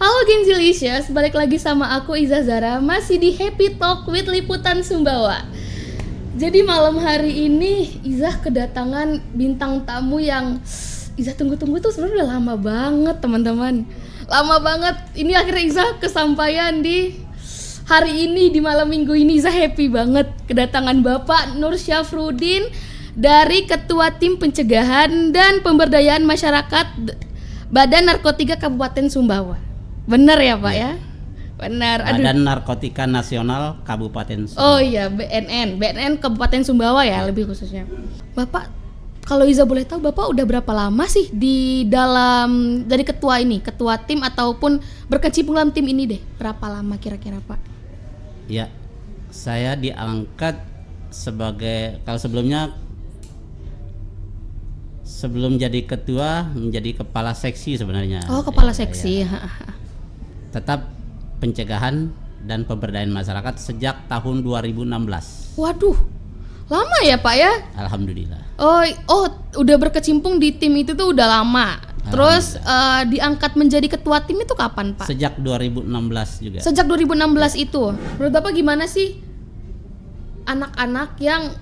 Halo Genzilicious, balik lagi sama aku Iza Zara, masih di Happy Talk with Liputan Sumbawa. Jadi malam hari ini Iza kedatangan bintang tamu yang Iza tunggu-tunggu tuh sebenarnya udah lama banget teman-teman. Lama banget, ini akhirnya Iza kesampaian di hari ini, di malam minggu ini. Iza happy banget kedatangan Bapak Nur Syafruddin dari Ketua Tim Pencegahan dan Pemberdayaan Masyarakat Badan Narkotika Kabupaten Sumbawa. Bener ya Pak ya? Benar. Badan Narkotika Nasional Kabupaten Sumbawa. Oh iya, BNN Kabupaten Sumbawa ya lebih khususnya. Bapak, kalau Iza boleh tahu, Bapak udah berapa lama sih di dalam dari ketua ini, ketua tim ataupun berkecimpung dalam tim ini deh? Berapa lama kira-kira Pak? Ya, saya diangkat sebagai, kalau sebelum jadi ketua menjadi kepala seksi sebenarnya. Oh, kepala seksi. Ya. Tetap pencegahan dan pemberdayaan masyarakat sejak tahun 2016. Waduh, lama ya Pak ya? Alhamdulillah. Oh, udah berkecimpung di tim itu tuh udah lama. Terus diangkat menjadi ketua tim itu kapan Pak? Sejak 2016 juga. Sejak 2016 itu. Menurut Bapak gimana sih anak-anak yang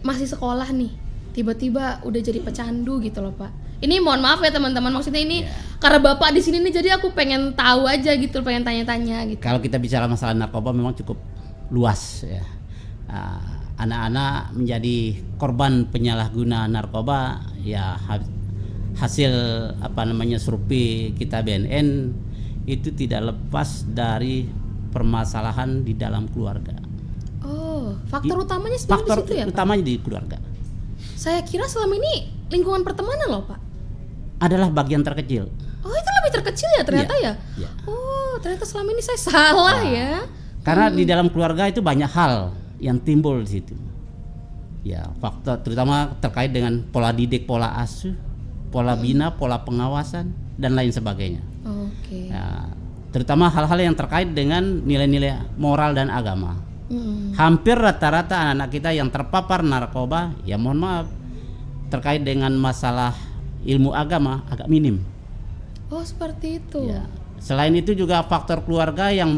masih sekolah nih, tiba-tiba udah jadi pecandu gitu loh Pak? Ini mohon maaf ya teman-teman, maksudnya ini karena Bapak di sini nih, jadi aku pengen tahu aja gitu, pengen tanya-tanya gitu. Kalau kita bicara masalah narkoba memang cukup luas ya. Anak-anak menjadi korban penyalahguna narkoba ya, hasil survei kita BNN itu tidak lepas dari permasalahan di dalam keluarga. Oh, faktor utamanya sebenarnya di situ ya Pak? Utamanya di keluarga. Saya kira selama ini lingkungan pertemanan loh Pak Adalah bagian terkecil. Oh, itu lebih terkecil ya ternyata ya? Oh, ternyata selama ini saya salah ya. Karena di dalam keluarga itu banyak hal yang timbul di situ. Ya, faktor terutama terkait dengan pola didik, pola asuh, pola bina, pola pengawasan dan lain sebagainya. Oke. Ya, terutama hal-hal yang terkait dengan nilai-nilai moral dan agama. Hampir rata-rata anak-anak kita yang terpapar narkoba, ya mohon maaf, terkait dengan masalah ilmu agama agak minim. Oh, seperti itu. Ya. Selain itu juga faktor keluarga yang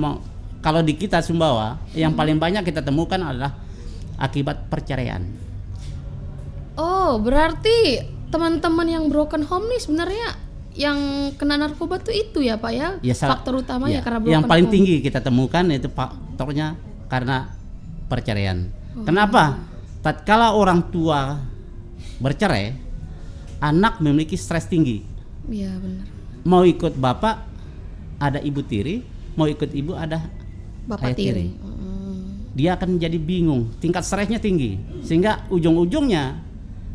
kalau di kita Sumbawa yang paling banyak kita temukan adalah akibat perceraian. Oh, berarti teman-teman yang broken home nih sebenarnya yang kena narkoba tuh itu ya Pak ya? Faktor utamanya karena broken home. Yang paling tinggi kita temukan itu faktornya karena perceraian. Kenapa? Tatkala orang tua bercerai, anak memiliki stres tinggi. Iya benar. Mau ikut bapak ada ibu tiri, mau ikut ibu ada bapak tiri. Dia akan menjadi bingung, tingkat stresnya tinggi, sehingga ujung-ujungnya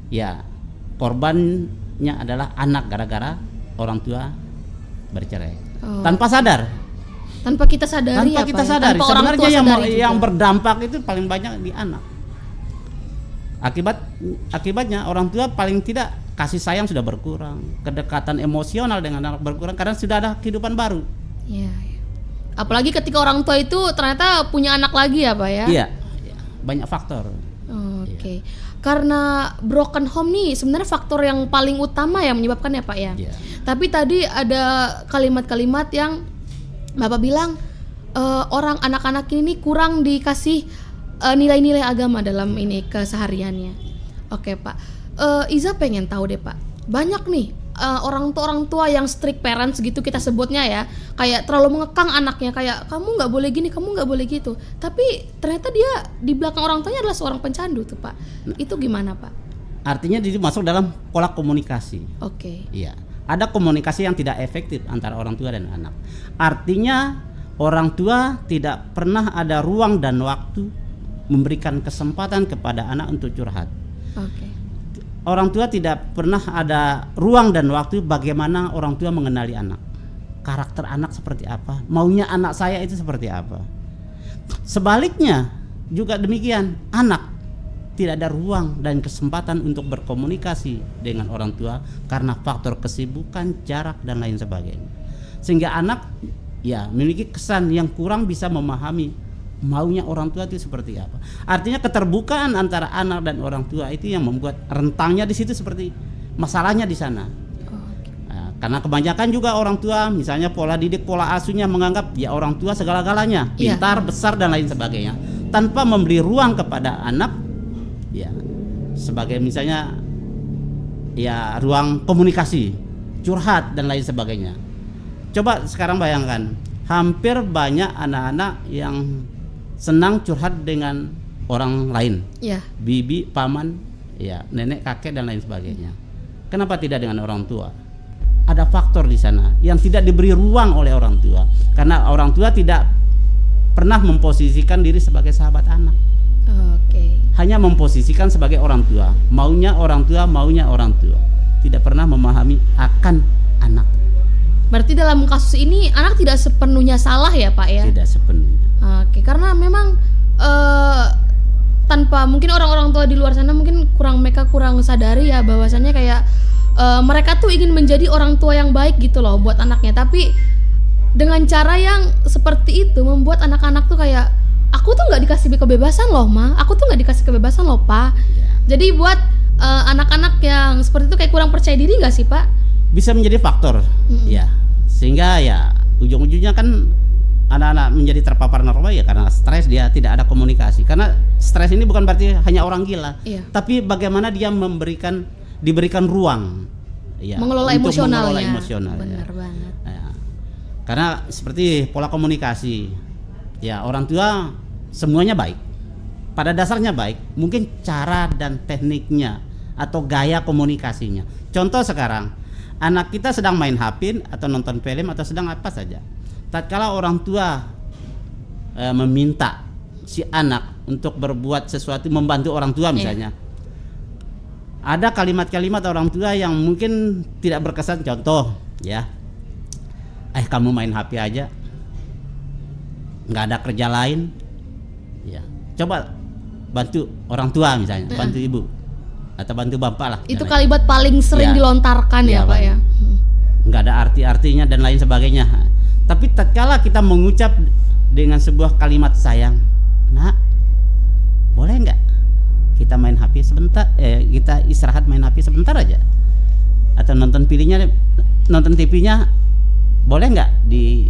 ya korbannya adalah anak gara-gara orang tua bercerai. Tanpa sadar. Tanpa kita sadari. Tanpa kita sadari. Sebenarnya yang berdampak itu paling banyak di anak. Akibatnya orang tua paling tidak kasih sayang sudah berkurang, kedekatan emosional dengan anak berkurang karena sudah ada kehidupan baru. Iya. Apalagi ketika orang tua itu ternyata punya anak lagi ya Pak ya? Iya. Banyak faktor. Oke. Karena broken home nih sebenarnya faktor yang paling utama yang menyebabkan ya Pak ya. Iya. Tapi tadi ada kalimat-kalimat yang Bapak bilang orang anak-anak ini kurang dikasih nilai-nilai agama dalam ini kesehariannya. Oke Pak, Iza pengen tahu deh Pak, banyak nih orang tua yang strict parents gitu kita sebutnya ya, kayak terlalu mengekang anaknya, kayak kamu nggak boleh gini, kamu nggak boleh gitu. Tapi ternyata dia di belakang orang tuanya adalah seorang pencandu tuh Pak. Itu gimana Pak? Artinya dia masuk dalam pola komunikasi. Oke. Iya. Ada komunikasi yang tidak efektif antara orang tua dan anak. Artinya orang tua tidak pernah ada ruang dan waktu memberikan kesempatan kepada anak untuk curhat. Oke. Orang tua tidak pernah ada ruang dan waktu bagaimana orang tua mengenali anak. Karakter anak seperti apa? Maunya anak saya itu seperti apa? Sebaliknya juga demikian, anak tidak ada ruang dan kesempatan untuk berkomunikasi dengan orang tua karena faktor kesibukan, jarak dan lain sebagainya. Sehingga anak ya memiliki kesan yang kurang bisa memahami maunya orang tua itu seperti apa. Artinya keterbukaan antara anak dan orang tua itu yang membuat rentangnya di situ seperti masalahnya di sana. Karena kebanyakan juga orang tua, misalnya pola didik, pola asuhnya menganggap ya orang tua segala-galanya, Iya. pintar, besar dan lain sebagainya, tanpa memberi ruang kepada anak, ya sebagai misalnya ya ruang komunikasi, curhat dan lain sebagainya. Coba sekarang bayangkan, hampir banyak anak-anak yang senang curhat dengan orang lain, Ya. bibi, paman, ya nenek, kakek dan lain sebagainya. Kenapa tidak dengan orang tua? Ada faktor di sana yang tidak diberi ruang oleh orang tua, karena orang tua tidak pernah memposisikan diri sebagai sahabat anak, Oke. hanya memposisikan sebagai orang tua, maunya orang tua, tidak pernah memahami akan anak. Berarti dalam kasus ini anak tidak sepenuhnya salah ya Pak ya? Tidak sepenuhnya. Oke, karena memang tanpa mungkin orang-orang tua di luar sana mungkin mereka kurang sadari ya bahwasannya kayak mereka tuh ingin menjadi orang tua yang baik gitu loh buat anaknya, tapi dengan cara yang seperti itu membuat anak-anak tuh kayak aku tuh nggak dikasih kebebasan loh ma, aku tuh nggak dikasih kebebasan loh pa. Jadi buat anak-anak yang seperti itu kayak kurang percaya diri nggak sih Pak? Bisa menjadi faktor, ya, sehingga ya ujung-ujungnya kan anak-anak menjadi terpapar narkoba ya karena stres, dia tidak ada komunikasi. Karena stres ini bukan berarti hanya orang gila, Iya. tapi bagaimana dia diberikan ruang, ya, Mengelola untuk emosionalnya. mengelola emosional, Benar ya. banget. Ya. Karena seperti pola komunikasi, ya orang tua semuanya baik, pada dasarnya baik, mungkin cara dan tekniknya atau gaya komunikasinya. Contoh sekarang, anak kita sedang main HP atau nonton film atau sedang apa saja. Tatkala orang tua meminta si anak untuk berbuat sesuatu, membantu orang tua misalnya, ada kalimat-kalimat orang tua yang mungkin tidak berkesan. Contoh ya, kamu main HP aja, nggak ada kerja lain, ya coba bantu orang tua misalnya, bantu ibu atau bantu bapak lah. Itu kalimat paling sering Ya. dilontarkan ya Ya, Pak Pak. ya. Nggak ada arti-artinya dan lain sebagainya. Tapi tatkala kita mengucap dengan sebuah kalimat sayang, nak, boleh nggak kita main HP sebentar, kita istirahat main HP sebentar aja, atau nonton TV-nya boleh nggak di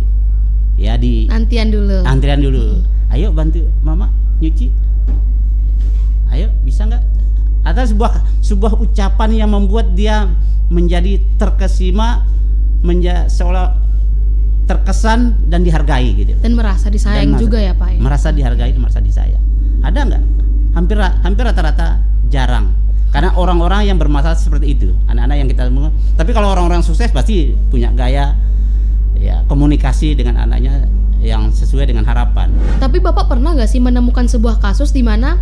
Nantian dulu. antrian dulu, ayo bantu mama nyuci, ayo bisa nggak? Ada sebuah ucapan yang membuat dia menjadi terkesima, seolah terkesan dan dihargai gitu. Dan merasa disayang Dan juga ya Pak ya. Merasa dihargai dan merasa disayang. Ada nggak? Hampir rata-rata jarang. Karena orang-orang yang bermasalah seperti itu, anak-anak yang kita temui. Tapi kalau orang-orang sukses pasti punya gaya ya komunikasi dengan anaknya yang sesuai dengan harapan. Tapi Bapak pernah nggak sih menemukan sebuah kasus di mana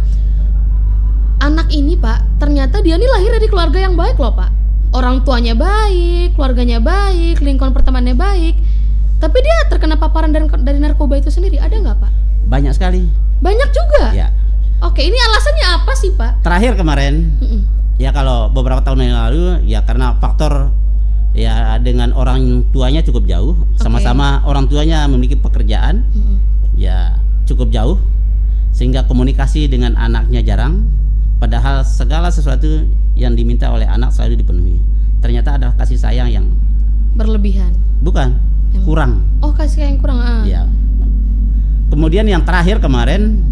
anak ini Pak, ternyata dia nih lahir dari keluarga yang baik loh Pak. Orang tuanya baik, keluarganya baik, lingkungan pertemanannya baik. Tapi dia terkena paparan dari narkoba itu sendiri, ada nggak Pak? Banyak sekali. Banyak juga? Ya. Oke, ini alasannya apa sih Pak? Terakhir kemarin, ya kalau beberapa tahun yang lalu, ya karena faktor ya dengan orang tuanya cukup jauh, sama-sama orang tuanya memiliki pekerjaan, ya cukup jauh, sehingga komunikasi dengan anaknya jarang. Padahal segala sesuatu yang diminta oleh anak selalu dipenuhi. Ternyata adalah kasih sayang yang Berlebihan. bukan, kurang. Oh, kasih yang kurang. Ya. Kemudian yang terakhir kemarin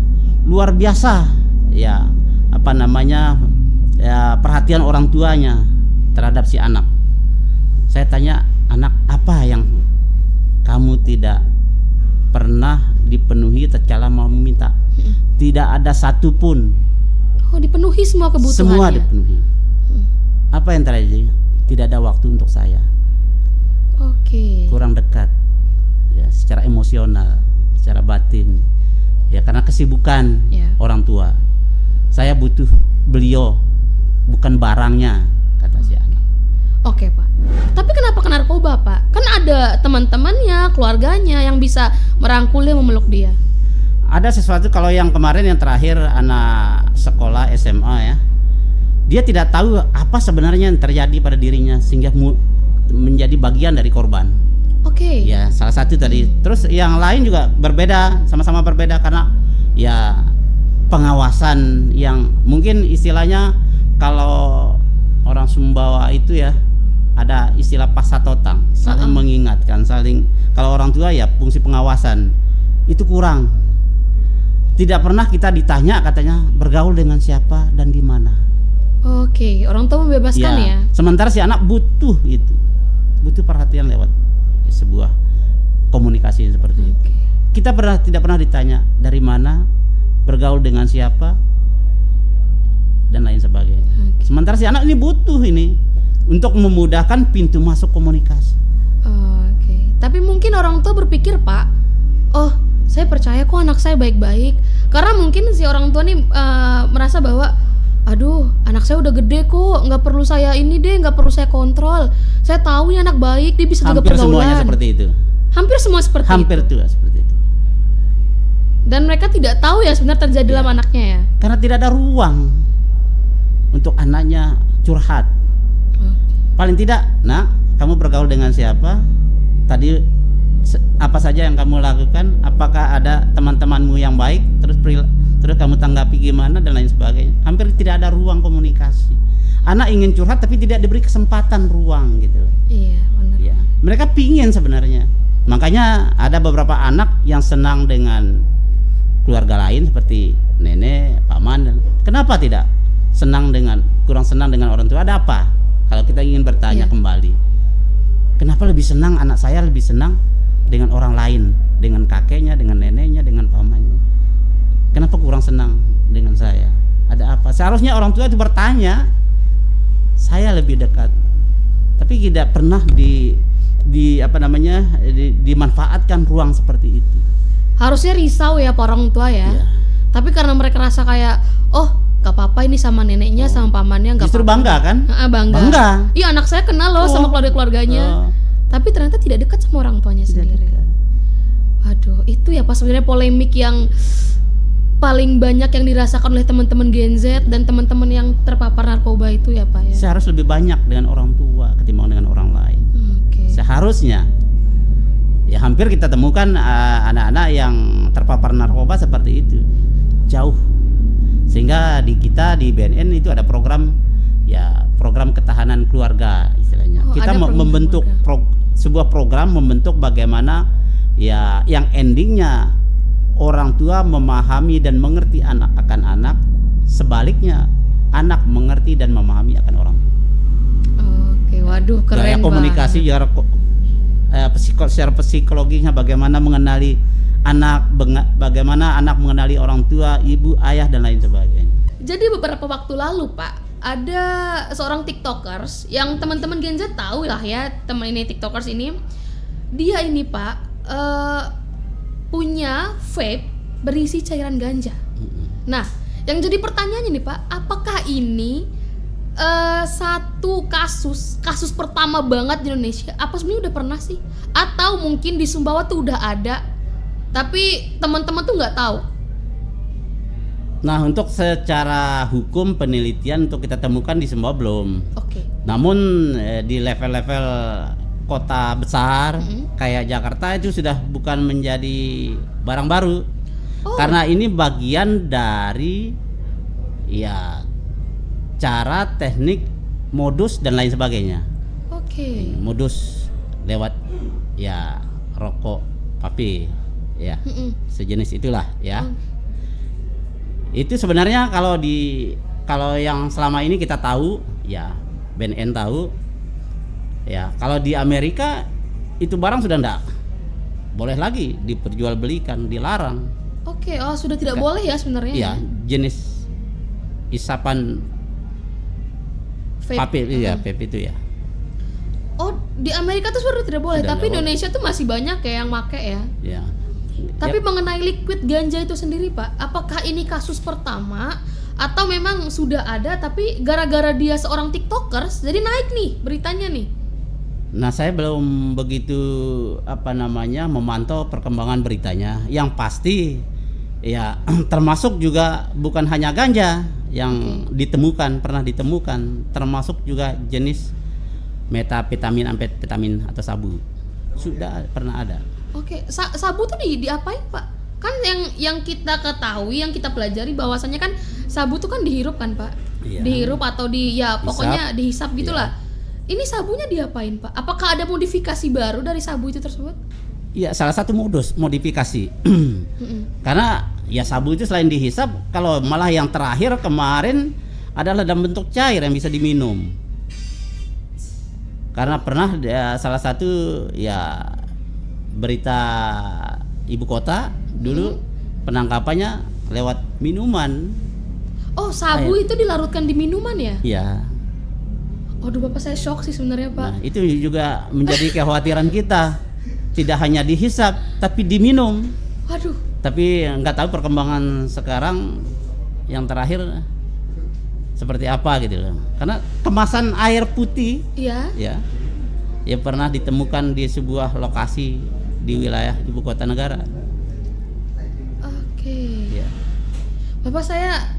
luar biasa, ya perhatian orang tuanya terhadap si anak. Saya tanya, anak apa yang kamu tidak pernah dipenuhi tatkala mau meminta? Tidak ada satupun. Oh, dipenuhi semua kebutuhannya. Semua dipenuhi. Apa yang terjadi? Tidak ada waktu untuk saya. Oke. Kurang dekat, ya secara emosional, secara batin, ya karena kesibukan orang tua. Saya butuh beliau, bukan barangnya, kata si anak. Oke Pak. Tapi kenapa ke narkoba Pak? Kan ada teman-temannya, keluarganya yang bisa merangkulnya, memeluk dia. Ada sesuatu, kalau yang kemarin yang terakhir anak sekolah SMA ya, dia tidak tahu apa sebenarnya yang terjadi pada dirinya sehingga menjadi bagian dari korban. Oke. Ya salah satu tadi. Terus yang lain juga berbeda, sama-sama berbeda karena ya pengawasan yang mungkin istilahnya kalau orang Sumbawa itu ya ada istilah pasatotang, saling mengingatkan, saling, kalau orang tua ya fungsi pengawasan itu kurang. Tidak pernah kita ditanya katanya bergaul dengan siapa dan di mana. Oke, orang tua membebaskan ya. Sementara si anak butuh itu, butuh perhatian lewat sebuah komunikasi seperti itu. Kita tidak pernah ditanya dari mana, bergaul dengan siapa, dan lain sebagainya. Sementara si anak ini butuh ini untuk memudahkan pintu masuk komunikasi. Oke. Tapi mungkin orang tua berpikir, Pak, oh saya percaya kok anak saya baik-baik. Karena mungkin si orang tua nih merasa bahwa aduh anak saya udah gede kok, nggak perlu saya ini deh, nggak perlu saya kontrol. Saya tahu ini anak baik, dia bisa jaga pergaulan. Hampir semuanya seperti itu. Hampir semua seperti Hampir itu. Hampir seperti itu. Dan mereka tidak tahu ya sebenarnya terjadi dalam anaknya ya. Karena tidak ada ruang untuk anaknya curhat. Paling tidak, nak, kamu bergaul dengan siapa? Tadi apa saja yang kamu lakukan? Apakah ada teman-temanmu yang baik? Terus kamu tanggapi gimana dan lain sebagainya. Hampir tidak ada ruang komunikasi. Anak ingin curhat tapi tidak diberi kesempatan ruang gitu. Iya, benar. Ya, mereka pingin sebenarnya. Makanya ada beberapa anak yang senang dengan keluarga lain seperti nenek, paman. Kenapa tidak kurang senang dengan orang tua? Ada apa? Kalau kita ingin bertanya kembali, kenapa lebih senang anak saya lebih senang dengan orang lain, dengan kakeknya, dengan neneknya, dengan pamannya? Kenapa kurang senang dengan saya? Ada apa? Seharusnya orang tua itu bertanya. Saya lebih dekat, tapi tidak pernah dimanfaatkan ruang seperti itu. Harusnya risau ya para orang tua ya. Tapi karena mereka rasa kayak, oh gak apa-apa ini sama neneknya, sama pamannya, gak justru apa-apa. Bangga kan? Bangga. Iya, anak saya kenal loh sama keluarganya. Tapi ternyata tidak dekat sama orang tuanya sendiri. Aduh, itu ya pas sebenarnya polemik yang paling banyak yang dirasakan oleh teman-teman Gen Z dan teman-teman yang terpapar narkoba itu ya Pak ya. Seharus lebih banyak dengan orang tua ketimbang dengan orang lain. Seharusnya. Ya hampir kita temukan anak-anak yang terpapar narkoba seperti itu. Jauh. Sehingga di BNN itu ada program ketahanan keluarga istilahnya. Kita membentuk sebuah program membentuk bagaimana ya yang endingnya orang tua memahami dan mengerti akan anak, sebaliknya anak mengerti dan memahami akan orang tua. Oke, waduh keren banget. Gaya komunikasi secara psikologinya bagaimana mengenali anak, bagaimana anak mengenali orang tua, ibu, ayah dan lain sebagainya. Jadi beberapa waktu lalu Pak, ada seorang TikTokers yang teman-teman Gen Z tahu lah ya, teman ini TikTokers ini, dia ini Pak punya vape berisi cairan ganja. Nah, yang jadi pertanyaannya nih Pak, apakah ini satu kasus pertama banget di Indonesia? Apa sebenarnya udah pernah sih? Atau mungkin di Sumbawa tuh udah ada, tapi teman-teman tuh nggak tahu? Nah, untuk secara hukum penelitian untuk kita temukan di Sumbawa belum. Namun di level-level kota besar kayak Jakarta itu sudah bukan menjadi barang baru. Karena ini bagian dari ya cara, teknik, modus dan lain sebagainya. Modus lewat ya rokok vape ya. Sejenis itulah ya. Itu sebenarnya kalau yang selama ini kita tahu ya, BNN tahu ya, kalau di Amerika itu barang sudah enggak boleh lagi diperjualbelikan, dilarang. Sudah tidak boleh ya sebenarnya. Iya, jenis isapan vape ya, vape itu ya. Di Amerika tuh sudah tidak boleh, Sudah tapi boleh. Indonesia tuh masih banyak ya yang make ya. Ya. Tapi mengenai liquid ganja itu sendiri Pak, apakah ini kasus pertama atau memang sudah ada tapi gara-gara dia seorang TikTokers jadi naik nih beritanya nih? Nah, saya belum begitu memantau perkembangan beritanya. Yang pasti ya termasuk juga bukan hanya ganja yang pernah ditemukan, termasuk juga jenis metapetamin, amfetamin atau sabu. Sudah pernah ada. Sabu tuh diapain Pak? Kan yang kita ketahui, yang kita pelajari bahwasannya kan sabu tuh kan dihirup kan Pak? Dihirup atau pokoknya dihisap gitulah. Ini sabunya diapain Pak? Apakah ada modifikasi baru dari sabu itu tersebut? Ya salah satu modus modifikasi. Karena ya sabu itu selain dihisap, kalau malah yang terakhir kemarin adalah dalam bentuk cair yang bisa diminum. Karena pernah salah satu ya berita ibu kota dulu penangkapannya lewat minuman. Oh, sabu itu dilarutkan di minuman ya? Ya. Waduh, Bapak saya shock sih sebenarnya Pak. Nah, itu juga menjadi kekhawatiran kita. Tidak hanya dihisap, tapi diminum. Waduh. Tapi nggak tahu perkembangan sekarang yang terakhir seperti apa gitu loh. Karena kemasan air putih, Iya. ya pernah ditemukan di sebuah lokasi di wilayah ibu kota negara. Oke. Ya. Bapak saya,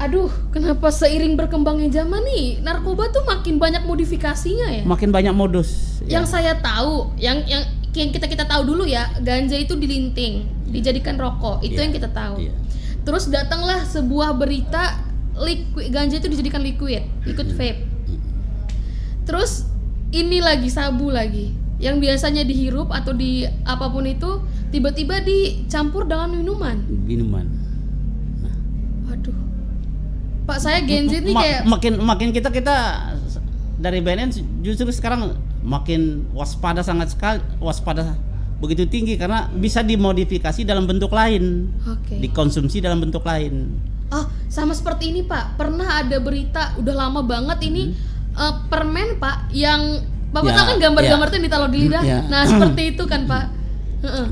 aduh, kenapa seiring berkembangnya zaman nih narkoba tuh makin banyak modifikasinya ya? Makin banyak modus. Yang saya tahu, yang kita tahu dulu ya, ganja itu dilinting, dijadikan rokok, itu yang kita tahu. Terus datanglah sebuah berita ganja itu dijadikan liquid vape. Terus ini lagi sabu lagi, yang biasanya dihirup atau di apapun itu tiba-tiba dicampur dengan minuman. Waduh. Pak saya Gen Z nih kayak makin kita dari BNN justru sekarang makin waspada begitu tinggi karena bisa dimodifikasi dalam bentuk lain. Oke. Dikonsumsi dalam bentuk lain. Oh, sama seperti ini Pak. Pernah ada berita udah lama banget ini permen Pak yang Bapak tahu kan gambar-gambar itu yang ditaruh di lidah. Nah, seperti itu kan Pak.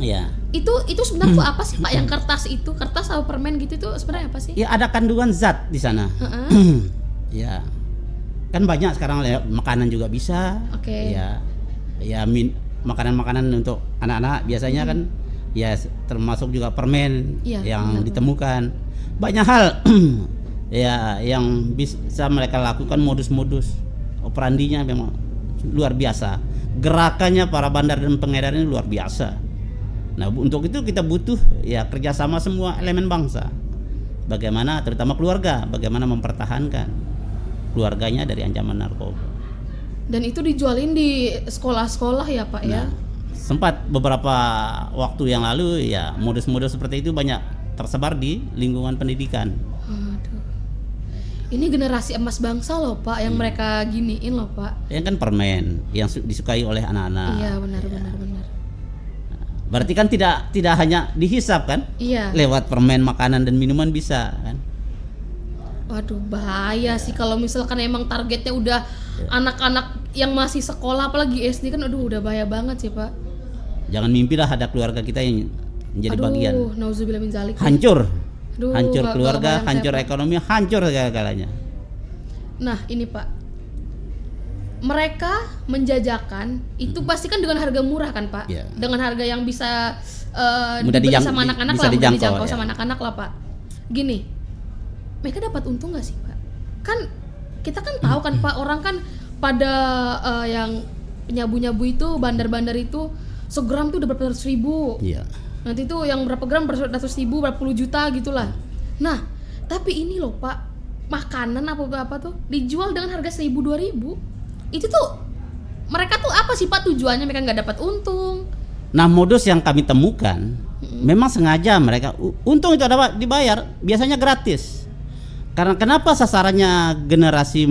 Iya. Itu sebenarnya tuh apa sih Pak, yang kertas atau permen gitu itu sebenarnya apa sih? Ya ada kandungan zat di sana. Ya. Kan banyak sekarang makanan juga bisa. Oke. Ya makanan-makanan untuk anak-anak biasanya kan ya termasuk juga permen yang ditemukan. Banyak hal ya yang bisa mereka lakukan, modus-modus operandinya memang luar biasa. Gerakannya para bandar dan pengedar ini luar biasa. Nah, untuk itu kita butuh ya kerjasama semua elemen bangsa. Bagaimana terutama keluarga, bagaimana mempertahankan keluarganya dari ancaman narkoba. Dan itu dijualin di sekolah-sekolah ya Pak ya? Sempat beberapa waktu yang lalu ya modus-modus seperti itu banyak tersebar di lingkungan pendidikan. Aduh. Ini generasi emas bangsa loh Pak, yang mereka giniin loh Pak. Yang kan permen yang disukai oleh anak-anak. Iya benar. Berarti kan tidak hanya dihisap kan? Iya. Lewat permen, makanan dan minuman bisa kan? Waduh, bahaya sih kalau misalkan emang targetnya udah anak-anak yang masih sekolah, apalagi SD kan, aduh udah bahaya banget sih Pak. Jangan mimpilah ada keluarga kita yang menjadi bagian. Aduh, nauzubillah min zalik. Hancur. Aduh, hancur keluarga, hancur saya, ekonomi, hancur segala-galanya. Nah, ini Pak. Mereka menjajakan itu pasti kan dengan harga murah kan Pak? Yeah. Dengan harga yang bisa mudah dibeli sama anak-anak lah, mudah dijangkau ya. sama anak-anak lah Pak. Gini, mereka dapat untung nggak sih Pak? Kan kita kan tahu kan Pak, orang kan pada yang penyabu-nyabu itu, bandar-bandar itu segram tuh udah berapa ratus ribu. Iya. Nanti tuh yang berapa gram berapa ratus ribu, berapa puluh juta gitulah. Nah, tapi ini loh Pak, makanan apa tuh dijual dengan harga 1.000 2.000. Itu tuh mereka tuh apa sih Pak tujuannya? Mereka nggak dapat untung. Nah, modus yang kami temukan memang sengaja mereka untung itu dapat dibayar, biasanya gratis. Karena kenapa sasarannya generasi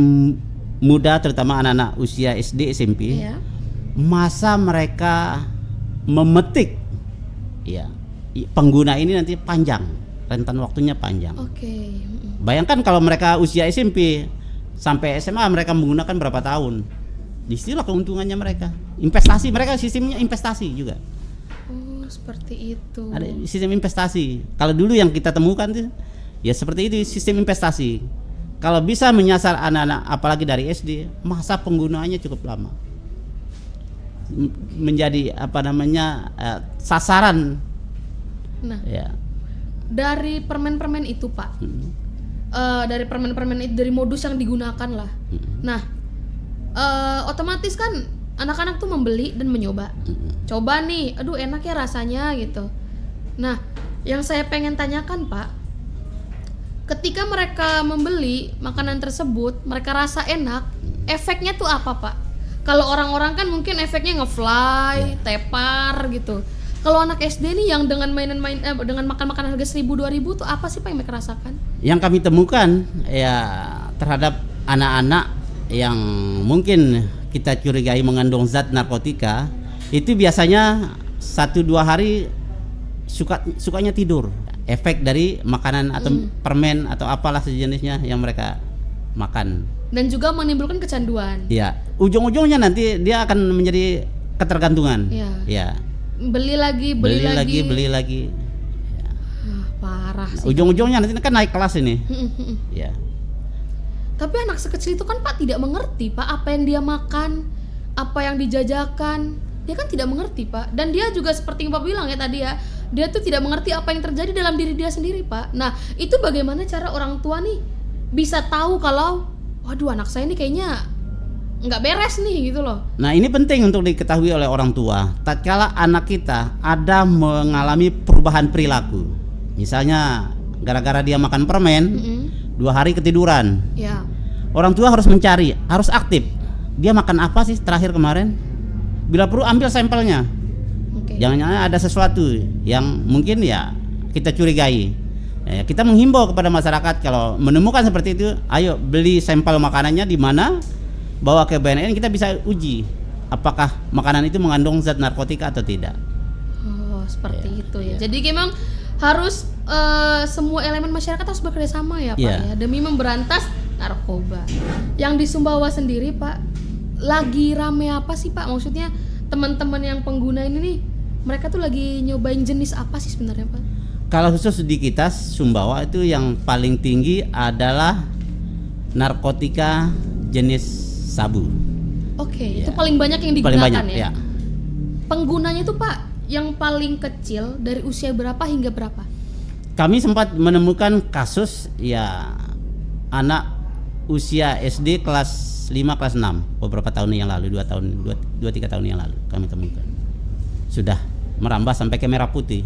muda terutama anak-anak usia SD SMP. Iya. Masa mereka memetik ya pengguna ini nanti panjang, rentan waktunya panjang. Oke. Bayangkan kalau mereka usia SMP sampai SMA mereka menggunakan berapa tahun. Disitulah keuntungannya mereka. Investasi mereka, sistemnya investasi juga. Oh, seperti itu. Ada sistem investasi. Kalau dulu yang kita temukan tuh ya seperti itu, sistem investasi. Kalau bisa menyasar anak-anak apalagi dari SD, masa penggunaannya cukup lama. Menjadi sasaran. Nah, ya. Dari permen-permen itu Pak, dari permen-permen itu, dari modus yang digunakan lah. Nah, otomatis kan anak-anak tuh membeli dan mencoba. Coba nih, aduh enak ya rasanya gitu. Nah, yang saya pengen tanyakan Pak, ketika mereka membeli makanan tersebut, mereka rasa enak, Efeknya tuh apa, Pak? Kalau orang-orang kan mungkin efeknya ngefly, tepar gitu. Kalau anak SD nih yang dengan dengan makan-makan harga 1.000-2.000 tuh apa sih Pak yang mereka rasakan? Yang kami temukan ya terhadap anak-anak yang mungkin kita curigai mengandung zat narkotika, itu biasanya 1-2 hari sukanya tidur. Efek dari makanan atau permen atau apalah sejenisnya yang mereka makan. Dan juga menimbulkan kecanduan. Ya, ujung-ujungnya nanti dia akan menjadi ketergantungan. Iya. Ya. Beli lagi. Parah sih. Ujung-ujungnya nanti kan naik kelas ini. Ya. Tapi anak sekecil itu kan Pak tidak mengerti Pak apa yang dia makan, apa yang dijajakan. Dia kan tidak mengerti Pak. Dan dia juga seperti yang Pak bilang ya tadi ya, dia tuh tidak mengerti apa yang terjadi dalam diri dia sendiri Pak. Nah itu bagaimana cara orang tua nih bisa tahu kalau waduh anak saya ini kayaknya nggak beres nih gitu loh. Nah ini penting untuk diketahui oleh orang tua. Tatkala anak kita ada mengalami perubahan perilaku, misalnya gara-gara dia makan permen, 2 hari ketiduran, Ya. orang tua harus mencari, harus aktif. Dia makan apa sih terakhir kemarin? Bila perlu ambil sampelnya. Oke. Jangan-jangan ada sesuatu yang mungkin ya kita curigai. Kita menghimbau kepada masyarakat kalau menemukan seperti itu, ayo beli sampel makanannya di mana, bawa ke BNN, kita bisa uji apakah makanan itu mengandung zat narkotika atau tidak. Oh seperti itu ya. Jadi memang harus semua elemen masyarakat harus bekerja sama ya Pak ya demi memberantas narkoba. Yang di Sumbawa sendiri Pak, lagi rame apa sih Pak? Maksudnya teman-teman yang pengguna ini nih, mereka tuh lagi nyobain jenis apa sih sebenarnya Pak? Kalau khusus di kita Sumbawa itu yang paling tinggi adalah narkotika jenis sabu. Oke, itu paling banyak yang digunakan paling banyak, ya? Penggunanya tuh Pak, yang paling kecil dari usia berapa hingga berapa? Kami sempat menemukan kasus ya anak usia SD kelas 5 kelas 6 beberapa tahun yang lalu, 2-3 tahun yang lalu kami temukan. Sudah merambah sampai ke merah putih.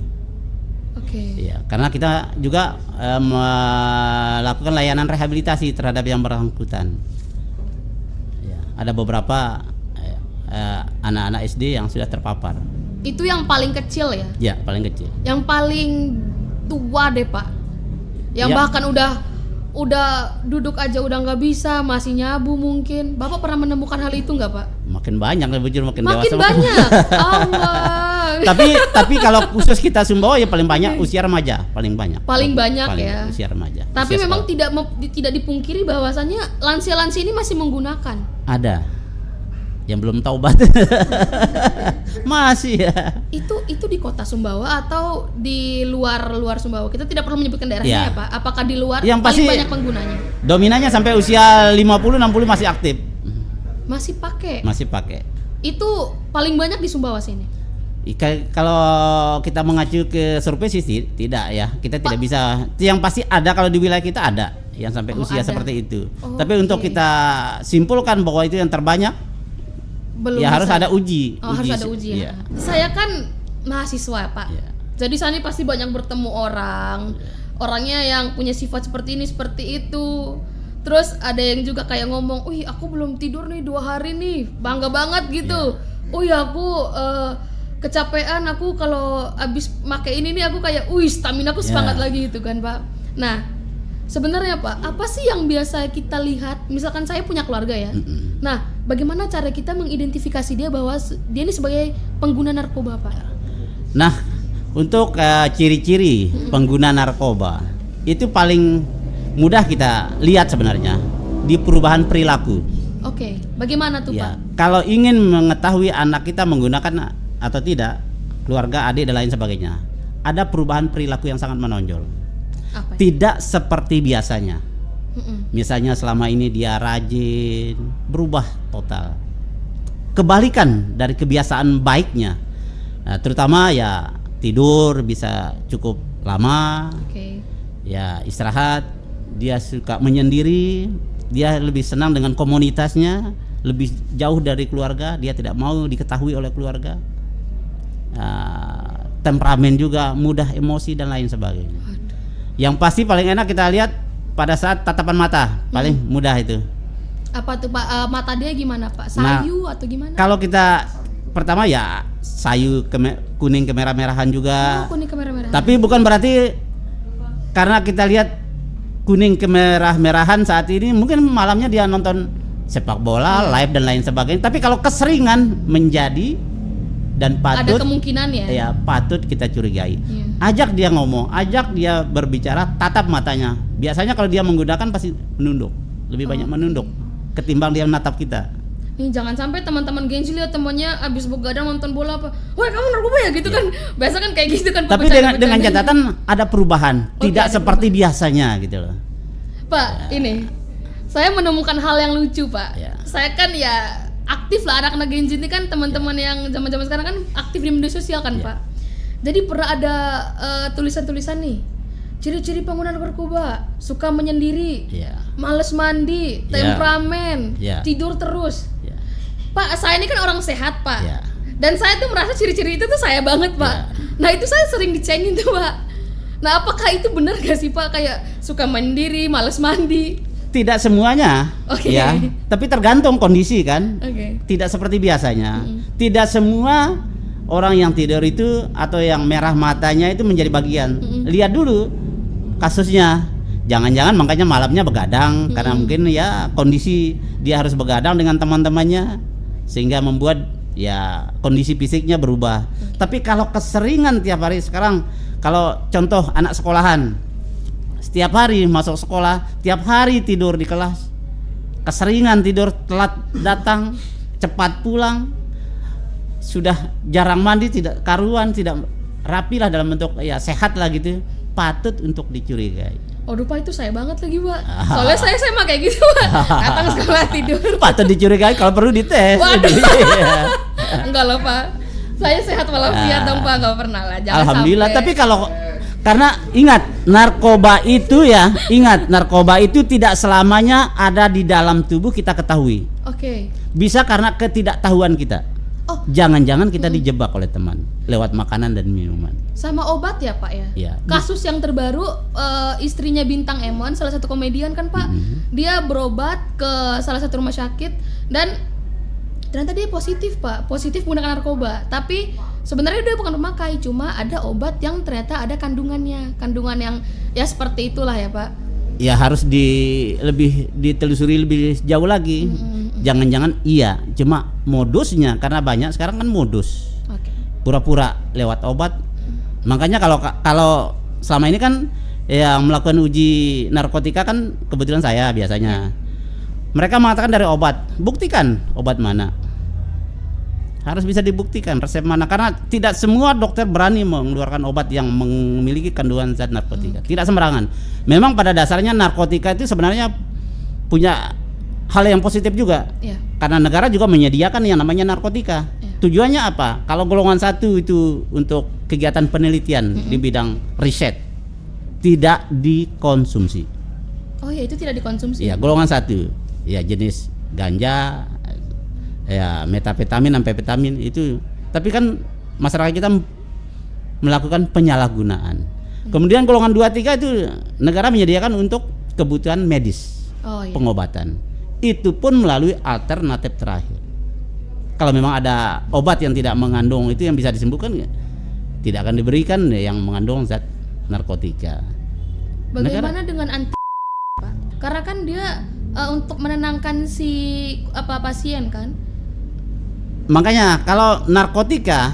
Oke. Ya, karena kita juga melakukan layanan rehabilitasi terhadap yang bersangkutan. Ya, ada beberapa anak-anak SD yang sudah terpapar. Itu yang paling kecil ya? Ya, paling kecil. Yang paling tua deh Pak, yang Ya. bahkan udah duduk aja udah nggak bisa, masih nyabu mungkin. Bapak pernah menemukan hal itu nggak Pak? Makin banyak, bujur makin Makin dewasa. banyak. Allah. tapi kalau khusus kita Sumbawa ya paling banyak usia remaja, paling banyak. Paling banyak ya. Usia remaja. Tapi usia memang sekolah. tidak dipungkiri bahwasannya lansia-lansia ini masih menggunakan. Ada yang belum taubat. Masih ya. Itu di kota Sumbawa atau di luar Sumbawa? Kita tidak perlu menyebutkan daerahnya ya Pak. Apakah di luar Yang paling pasti banyak penggunanya? Dominannya sampai usia 50-60 masih aktif. Masih pakai. Masih pakai. Itu paling banyak di Sumbawa sini. Kalau kita mengacu ke survei sih tidak ya. Kita tidak bisa. Yang pasti ada, kalau di wilayah kita ada yang sampai usia ada. seperti itu. Oh, Tapi untuk kita simpulkan bahwa itu yang terbanyak, Belum ya bisa. harus ada uji. Harus ada uji ya. Iya. Saya kan mahasiswa Pak. Iya. Jadi saya ini pasti banyak bertemu orang. Orangnya yang punya sifat seperti ini seperti itu. Terus ada yang juga kayak ngomong, "Wih, aku belum tidur nih 2 hari nih." Bangga banget gitu. "Oh ya aku kecapean, aku kalau abis pakai ini nih aku kayak, stamina aku semangat lagi," gitu kan Pak. Nah, sebenarnya Pak, apa sih yang biasa kita lihat? Misalkan saya punya keluarga ya. Nah, bagaimana cara kita mengidentifikasi dia bahwa dia ini sebagai pengguna narkoba Pak? Nah, untuk ciri-ciri pengguna narkoba itu paling mudah kita lihat sebenarnya di perubahan perilaku. Oke, bagaimana tuh Ya, Pak? kalau ingin mengetahui anak kita menggunakan atau tidak, keluarga, adik dan lain sebagainya, ada perubahan perilaku yang sangat menonjol. Apa? Tidak seperti biasanya. Misalnya selama ini dia rajin, berubah total. Kebalikan dari kebiasaan baiknya. Nah, terutama ya tidur bisa cukup lama. Oke. Ya istirahat, dia suka menyendiri, dia lebih senang dengan komunitasnya, lebih jauh dari keluarga, dia tidak mau diketahui oleh keluarga. Temperamen juga, mudah emosi dan lain sebagainya. Yang pasti paling enak kita lihat pada saat tatapan mata, paling mudah itu. Apa tuh Pak? Mata dia gimana Pak? Nah, Sayu atau gimana? Kalau kita pertama ya sayu kuning kemerah-merahan juga. Oh, kuning kemerah-merahan. Tapi bukan berarti karena kita lihat kuning kemerah-merahan saat ini mungkin malamnya dia nonton sepak bola, live dan lain sebagainya. Tapi kalau keseringan menjadi dan patut ada kemungkinan ya. patut kita curigai. Iya. Ajak dia ngomong, ajak dia berbicara, tatap matanya. Biasanya kalau dia menggunakan pasti menunduk, lebih banyak menunduk ketimbang dia menatap kita. Nih jangan sampai teman-teman gengsi lihat temannya abis begadang nonton bola apa, woi kamu narkoba ya gitu kan, biasa kan kayak gitu kan. Tapi dengan catatan ada perubahan, tidak ada seperti biasanya gitu loh. Pak, ini saya menemukan hal yang lucu Pak. Ya. Saya kan ya aktif lah, anak-anak Gen Z ini kan teman-teman yang zaman-zaman sekarang kan aktif di media sosial kan Pak. Jadi pernah ada tulisan-tulisan nih, ciri-ciri pengguna narkoba, suka menyendiri, males mandi, temperamen, tidur terus. Pak, saya ini kan orang sehat Pak, dan saya tuh merasa ciri-ciri itu tuh saya banget Pak. Nah itu saya sering dicengin tuh Pak. Nah apakah itu benar gak sih Pak, kayak suka mandiri, males mandi? Tidak semuanya, ya. Tapi tergantung kondisi kan. Tidak seperti biasanya. Tidak semua orang yang tidur itu atau yang merah matanya itu menjadi bagian. Lihat dulu kasusnya. Jangan-jangan makanya malamnya begadang karena mungkin ya kondisi dia harus begadang dengan teman-temannya sehingga membuat ya kondisi fisiknya berubah. Tapi kalau keseringan tiap hari sekarang, kalau contoh anak sekolahan setiap hari masuk sekolah, tiap hari tidur di kelas, keseringan tidur, telat datang, cepat pulang, sudah jarang mandi, tidak karuan, tidak rapi lah dalam bentuk ya sehat lah gitu, patut untuk dicurigai. Waduh Pak, itu saya banget lagi Pak. Soalnya saya SMA kayak gitu Pak, datang sekolah tidur. Patut dicurigai, kalau perlu dites. Waduh. Enggak loh Pak, saya sehat walafiat dong Pak, nggak pernah lah. Jangan Alhamdulillah, sampai. tapi kalau karena ingat narkoba itu tidak selamanya ada di dalam tubuh kita ketahui. Bisa karena ketidaktahuan kita. Jangan-jangan kita dijebak oleh teman lewat makanan dan minuman. Sama obat ya Pak ya? Ya. Kasus yang terbaru istrinya Bintang Emon, salah satu komedian kan Pak, dia berobat ke salah satu rumah sakit dan ternyata dia positif Pak, positif menggunakan narkoba. Tapi sebenarnya dia bukan pemakai, cuma ada obat yang ternyata ada kandungan yang ya seperti itulah ya Pak. Ya harus lebih ditelusuri lebih jauh lagi. Jangan-jangan iya, cuma modusnya karena banyak sekarang kan modus. Pura-pura lewat obat. Makanya kalau selama ini kan yang melakukan uji narkotika kan kebetulan saya biasanya. Mereka mengatakan dari obat, buktikan obat mana. Harus bisa dibuktikan resep mana, karena tidak semua dokter berani mengeluarkan obat yang memiliki kandungan zat narkotika. Tidak sembarangan. Memang pada dasarnya narkotika itu sebenarnya punya hal yang positif juga. Karena negara juga menyediakan yang namanya narkotika. Tujuannya apa? Kalau golongan 1 itu untuk kegiatan penelitian di bidang riset, tidak dikonsumsi. Oh ya, itu tidak dikonsumsi. Ya, golongan 1. Ya jenis ganja, ya metafetamin, amfetamin itu. Tapi kan masyarakat kita melakukan penyalahgunaan. Kemudian golongan 2, 3 itu negara menyediakan untuk kebutuhan medis, pengobatan. Itu pun melalui alternatif terakhir. Kalau memang ada obat yang tidak mengandung itu yang bisa disembuhkan, tidak akan diberikan yang mengandung zat narkotika. Bagaimana dengan anti Pak? Karena kan dia untuk menenangkan si pasien kan. Makanya kalau narkotika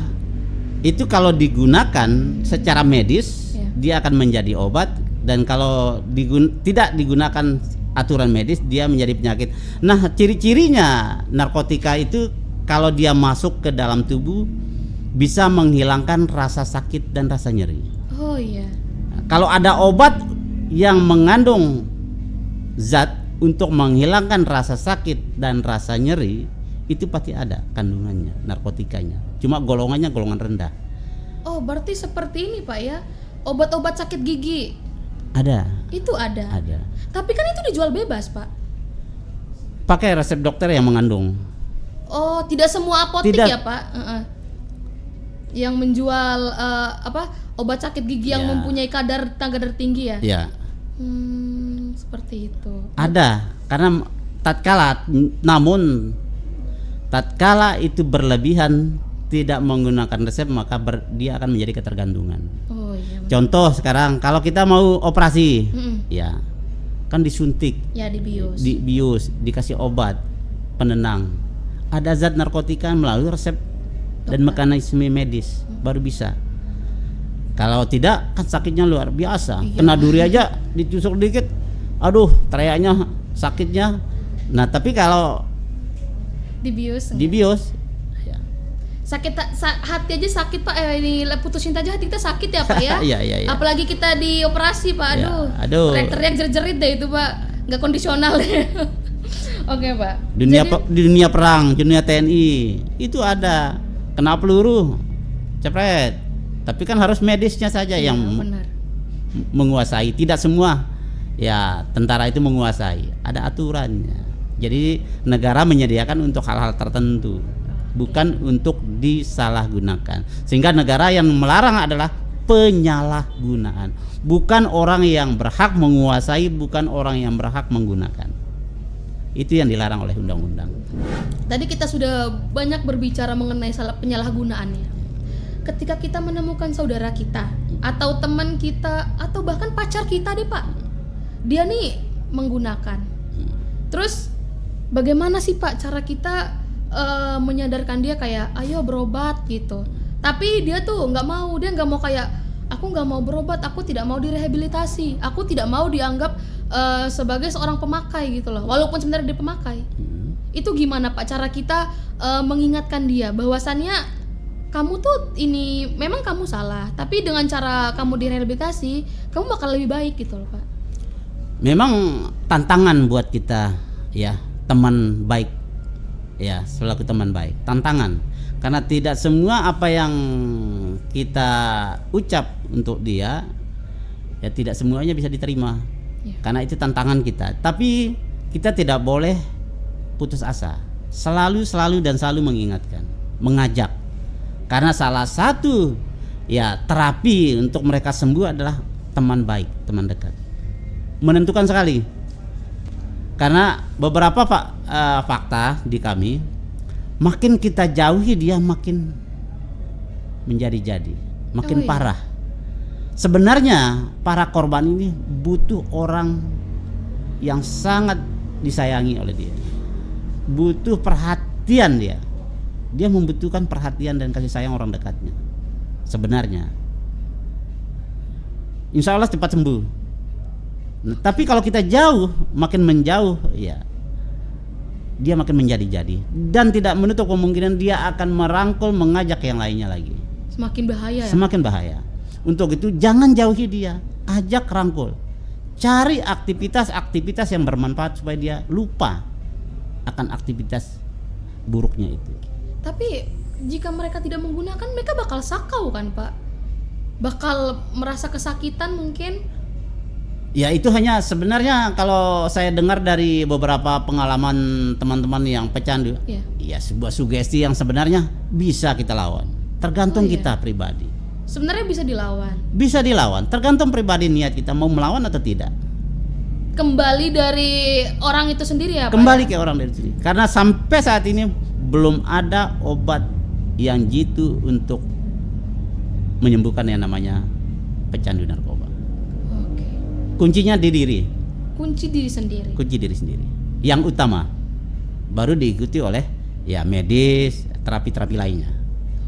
itu kalau digunakan secara medis dia akan menjadi obat, dan kalau tidak digunakan aturan medis dia menjadi penyakit. Nah, ciri-cirinya narkotika itu kalau dia masuk ke dalam tubuh bisa menghilangkan rasa sakit dan rasa nyeri. Oh iya. Kalau ada obat yang mengandung zat untuk menghilangkan rasa sakit dan rasa nyeri, itu pasti ada kandungannya, narkotikanya. Cuma golongannya golongan rendah. Oh, berarti seperti ini Pak ya. Obat-obat sakit gigi. Ada. Itu ada. Ada. Tapi kan itu dijual bebas, Pak. Pakai resep dokter yang mengandung. Oh, tidak semua apotek ya, Pak? Yang menjual obat sakit gigi yang mempunyai kadar tinggi ya? Iya. Seperti itu. Ada, karena namun tatkala itu berlebihan tidak menggunakan resep maka dia akan menjadi ketergantungan. Oh iya. Contoh sekarang kalau kita mau operasi, Mm-mm. ya kan disuntik, Ya dibius. dibius, dikasih obat penenang. Ada zat narkotika melalui resep dan mekanisme medis baru bisa. Kalau tidak kan sakitnya luar biasa. Iya. Kena duri aja ditusuk dikit, aduh teriaknya sakitnya. Nah tapi kalau Dibius. dibius, ya. Sakit hati aja sakit Pak. Ini putus cinta aja hati kita sakit ya Pak ya. Iya, iya, iya. Apalagi kita dioperasi Pak. Ya, Aduh. aduh. Teriak-teriak jerit-jerit deh itu Pak. Nggak kondisional deh. Oke Pak. Di dunia perang, dunia TNI itu ada kena peluru, cepret. Tapi kan harus medisnya saja yang benar. menguasai. Tidak semua ya tentara itu menguasai. Ada aturannya. Jadi negara menyediakan untuk hal-hal tertentu, bukan untuk disalahgunakan. Sehingga negara yang melarang adalah penyalahgunaan, bukan orang yang berhak menguasai, bukan orang yang berhak menggunakan. Itu yang dilarang oleh undang-undang. Tadi kita sudah banyak berbicara mengenai penyalahgunaannya. Ketika kita menemukan saudara kita atau teman kita atau bahkan pacar kita deh Pak, dia nih menggunakan. Terus bagaimana sih Pak cara kita menyadarkan dia kayak ayo berobat gitu. Tapi dia tuh nggak mau, dia nggak mau kayak aku nggak mau berobat, aku tidak mau direhabilitasi, aku tidak mau dianggap sebagai seorang pemakai gitu loh. Walaupun sebenarnya dia pemakai. Itu gimana Pak cara kita mengingatkan dia bahwasannya kamu tuh ini memang kamu salah, tapi dengan cara kamu direhabilitasi, kamu bakal lebih baik gitu loh Pak. Memang tantangan buat kita ya, teman baik ya, selaku teman baik, tantangan karena tidak semua apa yang kita ucap untuk dia ya tidak semuanya bisa diterima Ya. karena itu tantangan kita. Tapi kita tidak boleh putus asa, selalu dan selalu mengingatkan, mengajak, karena salah satu ya terapi untuk mereka sembuh adalah teman baik, teman dekat. Menentukan sekali. Karena beberapa fakta di kami, makin kita jauhi dia makin menjadi-jadi, makin Oh, iya. parah. Sebenarnya para korban ini butuh orang yang sangat disayangi oleh dia. Butuh perhatian dia. Dia membutuhkan perhatian dan kasih sayang orang dekatnya. Sebenarnya. Insya Allah cepat sembuh. Nah, tapi kalau kita jauh, makin menjauh, ya dia makin menjadi-jadi dan tidak menutup kemungkinan dia akan merangkul, mengajak yang lainnya lagi. Semakin bahaya ya. Semakin bahaya. Untuk itu jangan jauhi dia, ajak rangkul. Cari aktivitas-aktivitas yang bermanfaat supaya dia lupa akan aktivitas buruknya itu. Tapi jika mereka tidak menggunakan, mereka bakal sakau kan Pak? Bakal merasa kesakitan mungkin. Ya itu hanya sebenarnya kalau saya dengar dari beberapa pengalaman teman-teman yang pecandu, Ya. ya sebuah sugesti yang sebenarnya bisa kita lawan. Tergantung Oh, iya. kita pribadi. Sebenarnya bisa dilawan. Bisa dilawan, tergantung pribadi niat kita mau melawan atau tidak. Kembali dari orang itu sendiri ya Pak? Kembali ya? ke orang dari sini. Karena sampai saat ini belum ada obat yang jitu untuk menyembuhkan yang namanya pecandu narkoba. Oke. Kuncinya di diri, Kunci diri sendiri. kunci diri sendiri. Yang utama, baru diikuti oleh ya medis, terapi-terapi lainnya.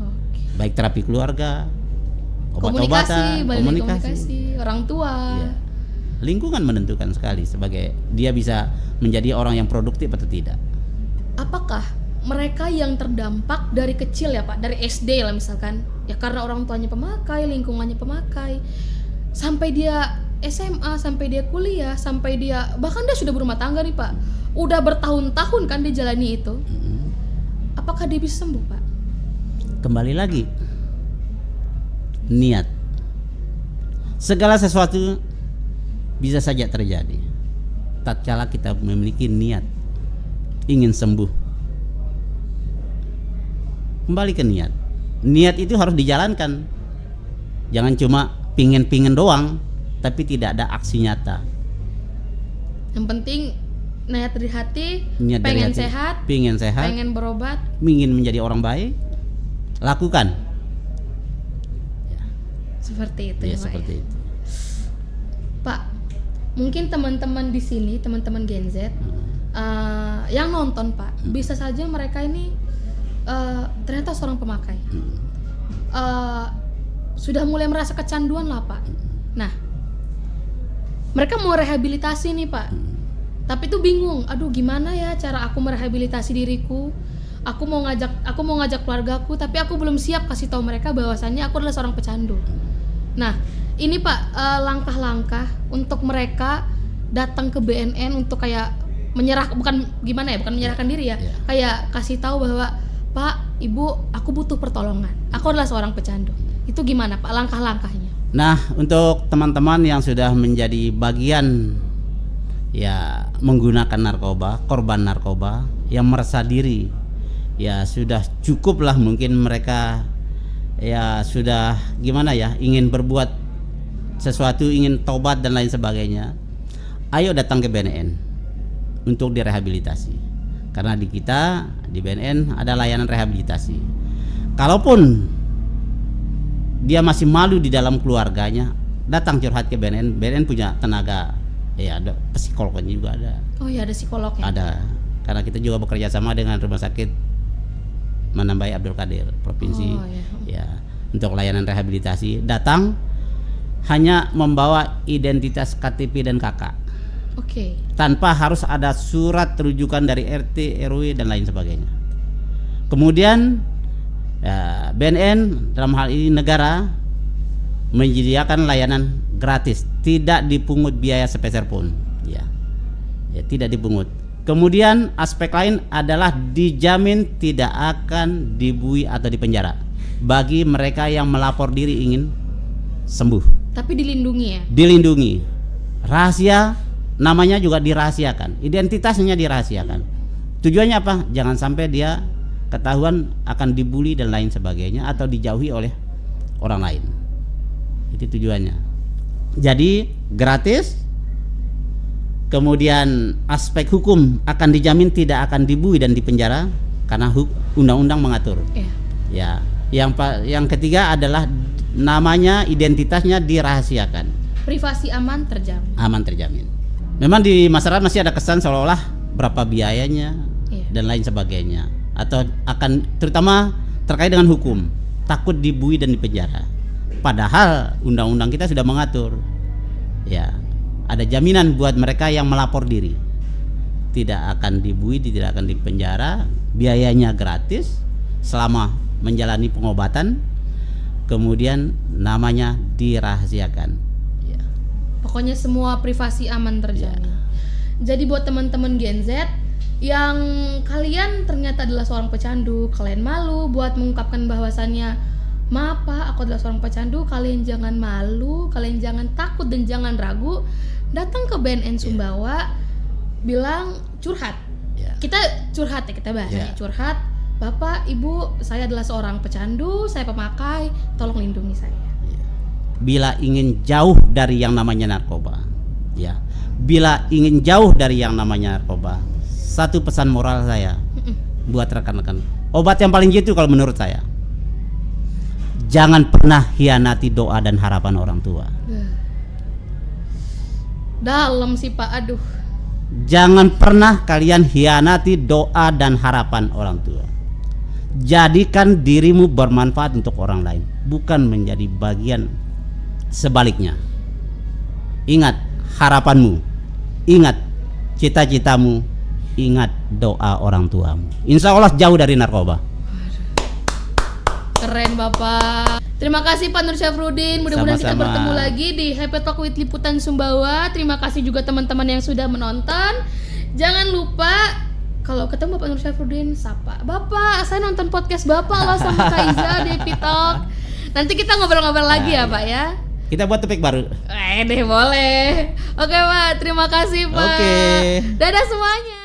Oke. Baik terapi keluarga, Komunikasi, obat-obatan, balik lagi komunikasi, orang tua. Ya. Lingkungan menentukan sekali sebagai dia bisa menjadi orang yang produktif atau tidak. Apakah mereka yang terdampak dari kecil ya Pak, dari SD lah misalkan, ya karena orang tuanya pemakai, lingkungannya pemakai, sampai dia SMA, sampai dia kuliah, sampai dia bahkan dia sudah berumah tangga nih Pak, udah bertahun-tahun kan dia jalani itu, apakah dia bisa sembuh Pak? Kembali lagi, niat. Segala sesuatu bisa saja terjadi tatkala kita memiliki niat ingin sembuh. Kembali ke niat. Niat itu harus dijalankan. Jangan cuma pingin-pingin doang tapi tidak ada aksi nyata. Yang penting niat dari hati, Niat dari pengen hati, sehat, pengen berobat. ingin menjadi orang baik, lakukan. Seperti itu Ya, ya, Pak. seperti itu. Pak, mungkin teman-teman di sini, teman-teman Gen Z yang nonton, Pak, bisa saja mereka ini ternyata seorang pemakai. Sudah mulai merasa kecanduan lah, Pak. Nah, mereka mau rehabilitasi nih, Pak. Tapi tuh bingung, aduh gimana ya cara aku merehabilitasi diriku? Aku mau ngajak keluargaku, tapi aku belum siap kasih tahu mereka bahwasannya aku adalah seorang pecandu. Nah, ini Pak, langkah-langkah untuk mereka datang ke BNN untuk kayak bukan menyerahkan diri ya. Kayak kasih tahu bahwa Pak, Ibu, aku butuh pertolongan. Aku adalah seorang pecandu. Itu gimana Pak langkah-langkahnya? Nah, untuk teman-teman yang sudah menjadi bagian ya menggunakan narkoba, korban narkoba yang merasa diri ya sudah cukup lah, mungkin mereka ya sudah gimana ya, ingin berbuat sesuatu, ingin tobat dan lain sebagainya. Ayo datang ke BNN untuk direhabilitasi. Karena di kita di BNN ada layanan rehabilitasi. Kalaupun dia masih malu di dalam keluarganya, datang curhat ke BNN. BNN punya tenaga, ya ada psikolognya juga ada. Oh ya, ada psikolognya. Ada. Karena kita juga bekerja sama dengan Rumah Sakit Manambai Abdul Qadir Provinsi. Ya, untuk layanan rehabilitasi. Datang hanya membawa identitas KTP dan KK. Oke. Tanpa harus ada surat rujukan dari RT, RW dan lain sebagainya. Kemudian ya, BNN dalam hal ini negara menyediakan layanan gratis, tidak dipungut biaya sepeser pun. Ya, tidak dipungut. Kemudian aspek lain adalah dijamin tidak akan dibui atau dipenjara bagi mereka yang melapor diri ingin sembuh. Tapi dilindungi ya? Dilindungi. Rahasia, namanya juga dirahasiakan, identitasnya dirahasiakan. Tujuannya apa? Jangan sampai dia ketahuan akan dibully dan lain sebagainya atau dijauhi oleh orang lain. Itu tujuannya. Jadi gratis. Kemudian aspek hukum akan dijamin tidak akan dibui dan dipenjara karena undang-undang mengatur. Ya. Yang ketiga adalah namanya, identitasnya dirahasiakan. Privasi aman terjamin. Aman terjamin. Memang di masyarakat masih ada kesan seolah-olah berapa biayanya dan lain sebagainya, atau akan terutama terkait dengan hukum, takut dibui dan dipenjara. Padahal undang-undang kita sudah mengatur. Ya. Ada jaminan buat mereka yang melapor diri, tidak akan dibui, tidak akan dipenjara, biayanya gratis selama menjalani pengobatan, kemudian namanya dirahasiakan. Ya. Pokoknya semua privasi aman terjamin. Ya. Jadi buat teman-teman Gen Z yang kalian ternyata adalah seorang pecandu, kalian malu buat mengungkapkan bahwasannya, maaf Pak, aku adalah seorang pecandu. Kalian jangan malu, kalian jangan takut dan jangan ragu. Datang ke BNN Sumbawa, bilang curhat. Kita curhat ya, kita bahasanya curhat. Bapak, Ibu, saya adalah seorang pecandu, saya pemakai, tolong lindungi saya. Bila ingin jauh dari yang namanya narkoba, ya. Bila ingin jauh dari yang namanya narkoba, satu pesan moral saya buat rekan-rekan. Obat yang paling jitu kalau menurut saya, jangan pernah hianati doa dan harapan orang tua. Dalam sih Pak, aduh. Jangan pernah kalian hianati doa dan harapan orang tua. Jadikan dirimu bermanfaat untuk orang lain, bukan menjadi bagian sebaliknya. Ingat harapanmu, ingat cita-citamu, ingat doa orang tuamu. Insya Allah jauh dari narkoba. Keren Bapak. Terima kasih Pak Nur Syafruddin. Mudah-mudahan kita Sama-sama. bertemu lagi di Happy Talk with Liputan Sumbawa. Terima kasih juga teman-teman yang sudah menonton. Jangan lupa kalau ketemu Bapak Nur Syafruddin, sapa, Bapak, saya nonton podcast Bapak loh sama Kak Iza di Happy Talk. Nanti kita ngobrol-ngobrol lagi ya Pak ya. Kita buat topik baru. Deh boleh. Oke Pak, terima kasih Pak. Oke. Dadah semuanya.